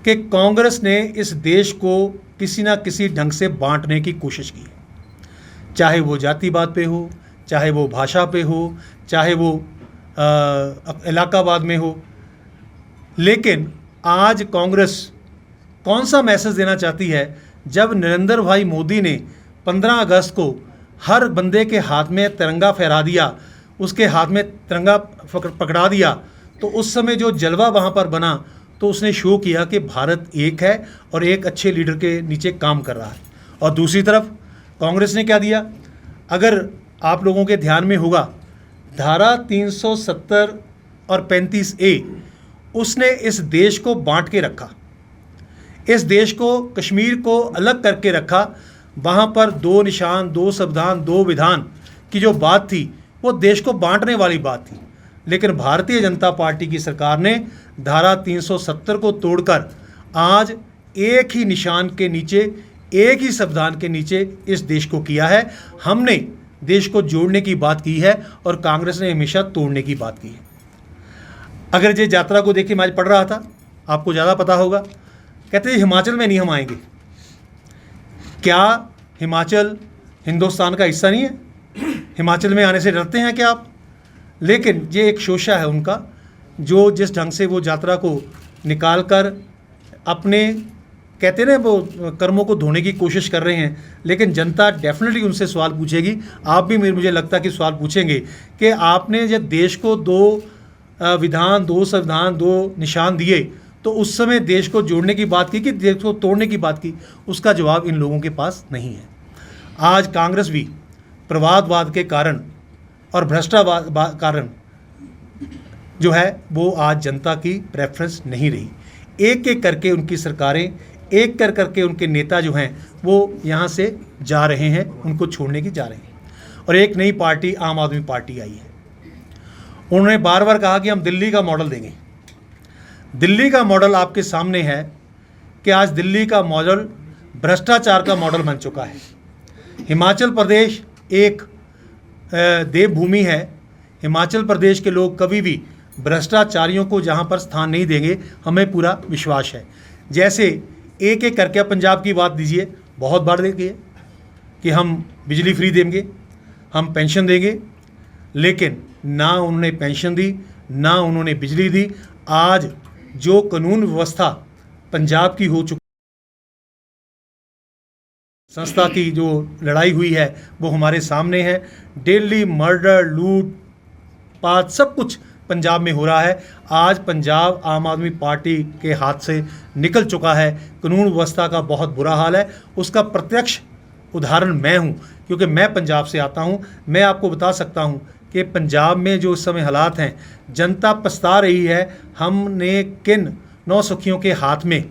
कि कांग्रेस ने इस देश को किसी ना किसी ढंग से बांटने की कोशिश की है, चाहे वो जातिवाद पे हो, चाहे वो भाषा पे हो, चाहे वो इलाकावाद में हो। लेकिन आज कांग्रेस कौन सा मैसेज देना चाहती है जब नरेंद्र भाई मोदी ने 15 अगस्त को हर बंदे के हाथ में तिरंगा फहरा दिया, उसके हाथ में तिरंगा पकड़ा दिया, तो उस समय जो जलवा वहाँ पर बना तो उसने शो किया कि भारत एक है और एक अच्छे लीडर के नीचे काम कर रहा है। और दूसरी तरफ कांग्रेस ने क्या दिया, अगर आप लोगों के ध्यान में होगा, धारा 370 और 35A उसने इस देश को बांट के रखा, इस देश को, कश्मीर को अलग करके रखा। वहाँ पर 2 निशान, 2 संविधान, 2 विधान की जो बात थी वो देश को बांटने वाली बात थी। लेकिन भारतीय जनता पार्टी की सरकार ने धारा 370 को तोड़कर आज एक ही निशान के नीचे, एक ही संविधान के नीचे इस देश को किया है। हमने देश को जोड़ने की बात की है और कांग्रेस ने हमेशा तोड़ने की बात की है। अगर ये यात्रा को देखिए, मैं आज पढ़ रहा था, आपको ज़्यादा पता होगा, कहते हैं हिमाचल में नहीं हम आएंगे। क्या हिमाचल हिंदुस्तान का हिस्सा नहीं है? हिमाचल में आने से डरते हैं क्या आप? लेकिन ये एक शोषा है उनका, जो जिस ढंग से वो यात्रा को निकाल कर अपने, कहते हैं ना, वो कर्मों को धोने की कोशिश कर रहे हैं। लेकिन जनता डेफिनेटली उनसे सवाल पूछेगी, आप भी मुझे लगता है कि सवाल पूछेंगे कि आपने जब देश को 2 विधान, 2 संविधान, 2 निशान दिए तो उस समय देश को जोड़ने की बात की कि देश को तोड़ने की बात की? उसका जवाब इन लोगों के पास नहीं है। आज कांग्रेस भी प्रवादवाद के कारण और भ्रष्टाचार कारण जो है वो आज जनता की प्रेफरेंस नहीं रही। एक एक करके उनकी सरकारें, एक कर करके उनके नेता जो हैं वो यहाँ से जा रहे हैं, उनको छोड़ने की जा रहे हैं। और एक नई पार्टी, आम आदमी पार्टी आई है। उन्होंने बार बार कहा कि हम दिल्ली का मॉडल देंगे। दिल्ली का मॉडल आपके सामने है कि आज दिल्ली का मॉडल भ्रष्टाचार का मॉडल बन चुका है। हिमाचल प्रदेश एक देवभूमि है। हिमाचल प्रदेश के लोग कभी भी भ्रष्टाचारियों को जहां पर स्थान नहीं देंगे, हमें पूरा विश्वास है। जैसे एक एक करके पंजाब की बात दीजिए, बहुत बार देखिए कि हम बिजली फ्री देंगे, हम पेंशन देंगे, लेकिन ना उन्होंने पेंशन दी, ना उन्होंने बिजली दी। आज जो कानून व्यवस्था पंजाब की हो चुकी, संस्था की जो लड़ाई हुई है वो हमारे सामने है। डेली मर्डर, लूट पाट सब कुछ पंजाब में हो रहा है। आज पंजाब आम आदमी पार्टी के हाथ से निकल चुका है। कानून व्यवस्था का बहुत बुरा हाल है। उसका प्रत्यक्ष उदाहरण मैं हूँ, क्योंकि मैं पंजाब से आता हूँ। मैं आपको बता सकता हूँ कि पंजाब में जो इस समय हालात हैं, जनता पछता रही है। हमने किन नौसखियों के हाथ में,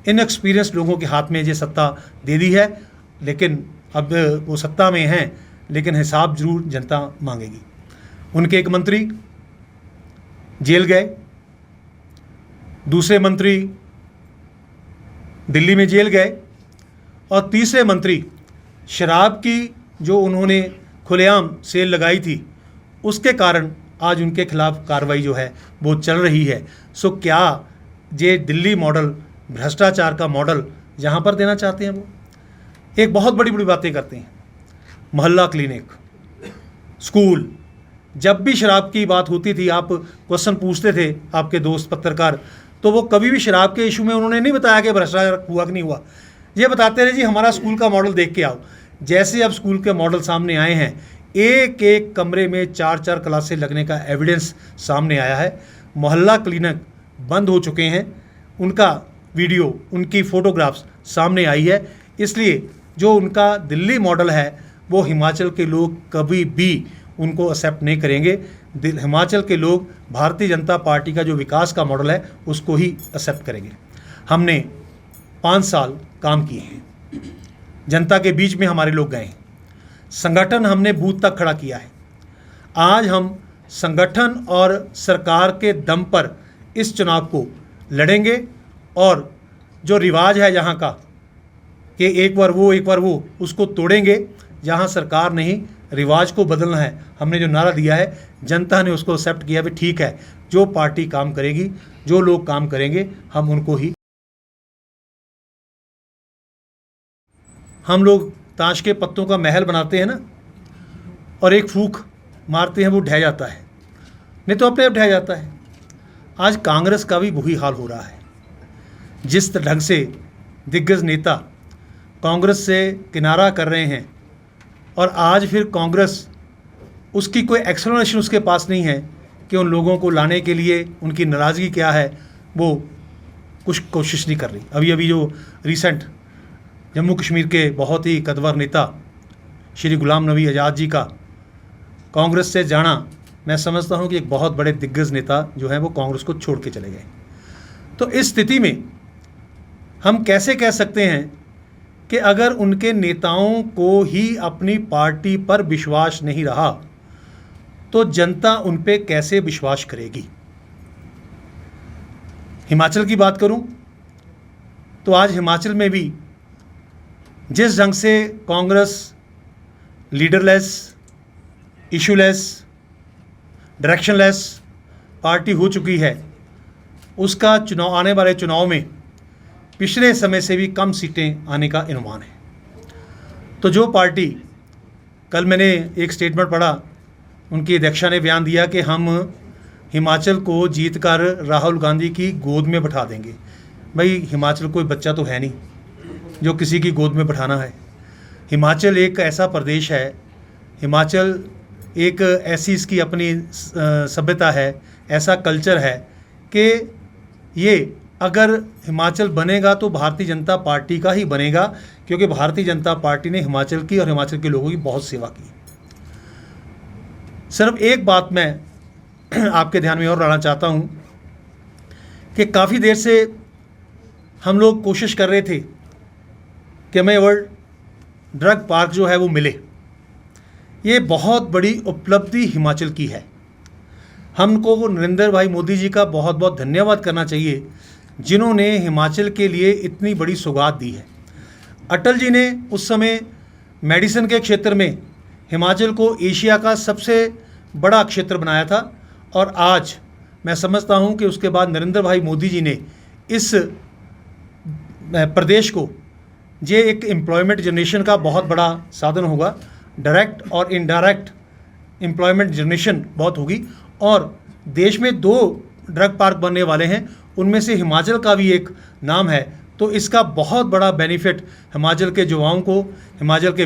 इनएक्सपीरियंस लोगों के हाथ में ये सत्ता दे दी है, लेकिन अब वो सत्ता में हैं, लेकिन हिसाब जरूर जनता मांगेगी। उनके एक मंत्री जेल गए, दूसरे मंत्री दिल्ली में जेल गए, और तीसरे मंत्री शराब की जो उन्होंने खुलेआम सेल लगाई थी उसके कारण आज उनके खिलाफ कार्रवाई जो है वो चल रही है। सो क्या ये दिल्ली मॉडल भ्रष्टाचार का मॉडल यहाँ पर देना चाहते हैं? वो एक बहुत बड़ी बड़ी बातें करते हैं। मोहल्ला क्लिनिक, स्कूल, जब भी शराब की बात होती थी, आप क्वेश्चन पूछते थे आपके दोस्त पत्रकार, तो वो कभी भी शराब के इशू में उन्होंने नहीं बताया कि भ्रष्टाचार हुआ कि नहीं हुआ। ये बताते रहे जी हमारा स्कूल का मॉडल देख के आओ। जैसे अब स्कूल के मॉडल सामने आए हैं, एक एक कमरे में 4-4 क्लासें लगने का एविडेंस सामने आया है। मोहल्ला क्लिनिक बंद हो चुके हैं, उनका वीडियो, उनकी फ़ोटोग्राफ्स सामने आई है। इसलिए जो उनका दिल्ली मॉडल है वो हिमाचल के लोग कभी भी उनको एक्सेप्ट नहीं करेंगे। हिमाचल के लोग भारतीय जनता पार्टी का जो विकास का मॉडल है उसको ही एक्सेप्ट करेंगे। हमने 5 साल काम किए हैं, जनता के बीच में हमारे लोग गए हैं, संगठन हमने बूथ तक खड़ा किया है। आज हम संगठन और सरकार के दम पर इस चुनाव को लड़ेंगे, और जो रिवाज है यहाँ का कि एक बार वो उसको तोड़ेंगे। जहाँ सरकार नहीं, रिवाज को बदलना है। हमने जो नारा दिया है, जनता ने उसको एक्सेप्ट किया भी ठीक है। जो पार्टी काम करेगी, जो लोग काम करेंगे, हम उनको ही हम लोग ताश के पत्तों का महल बनाते हैं ना, और एक फूंक मारते हैं वो ढह जाता है, नहीं तो अपने आप ढह जाता है। आज कांग्रेस का भी वही हाल हो रहा है। जिस ढंग से दिग्गज नेता कांग्रेस से किनारा कर रहे हैं, और आज फिर कांग्रेस उसकी कोई एक्सप्लेनेशन उसके पास नहीं है कि उन लोगों को लाने के लिए उनकी नाराज़गी क्या है, वो कुछ कोशिश नहीं कर रही। अभी जो रिसेंट जम्मू कश्मीर के बहुत ही कद्वर नेता श्री गुलाम नबी आज़ाद जी का कांग्रेस से जाना, मैं समझता हूं कि एक बहुत बड़े दिग्गज नेता जो हैं वो कांग्रेस को छोड़ के चले गए। तो इस स्थिति में हम कैसे कह सकते हैं कि अगर उनके नेताओं को ही अपनी पार्टी पर विश्वास नहीं रहा तो जनता उन पे कैसे विश्वास करेगी। हिमाचल की बात करूं तो आज हिमाचल में भी जिस ढंग से Congress leaderless, issueless, directionless party हो चुकी है, उसका चुनाव, आने वाले चुनाव में पिछले समय से भी कम सीटें आने का अनुमान है। तो जो पार्टी, कल मैंने एक स्टेटमेंट पढ़ा, उनकी अध्यक्षा ने बयान दिया कि हम हिमाचल को जीतकर राहुल गांधी की गोद में बैठा देंगे। भाई, हिमाचल कोई बच्चा तो है नहीं जो किसी की गोद में बैठाना है। हिमाचल एक ऐसा प्रदेश है, हिमाचल एक ऐसी इसकी अपनी सभ्यता है, ऐसा कल्चर है कि ये अगर हिमाचल बनेगा तो भारतीय जनता पार्टी का ही बनेगा, क्योंकि भारतीय जनता पार्टी ने हिमाचल की और हिमाचल के लोगों की बहुत सेवा की। सिर्फ एक बात मैं आपके ध्यान में और लाना चाहता हूँ कि काफ़ी देर से हम लोग कोशिश कर रहे थे कि हमें वर्ल्ड ड्रग पार्क जो है वो मिले। ये बहुत बड़ी उपलब्धि हिमाचल की है। हमको नरेंद्र भाई मोदी जी का बहुत बहुत धन्यवाद करना चाहिए, जिन्होंने हिमाचल के लिए इतनी बड़ी सौगात दी है। अटल जी ने उस समय मेडिसिन के क्षेत्र में हिमाचल को एशिया का सबसे बड़ा क्षेत्र बनाया था, और आज मैं समझता हूं कि उसके बाद नरेंद्र भाई मोदी जी ने इस प्रदेश को, ये एक एम्प्लॉयमेंट जनरेशन का बहुत बड़ा साधन होगा, डायरेक्ट और इनडायरेक्ट एम्प्लॉयमेंट जनरेशन बहुत होगी। और देश में 2 ड्रग पार्क बनने वाले हैं, उनमें से हिमाचल का भी एक नाम है। तो इसका बहुत बड़ा बेनिफिट हिमाचल के युवाओं को, हिमाचल के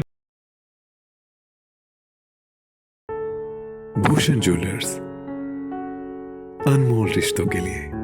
भूषण ज्वेलर्स, अनमोल रिश्तों के लिए।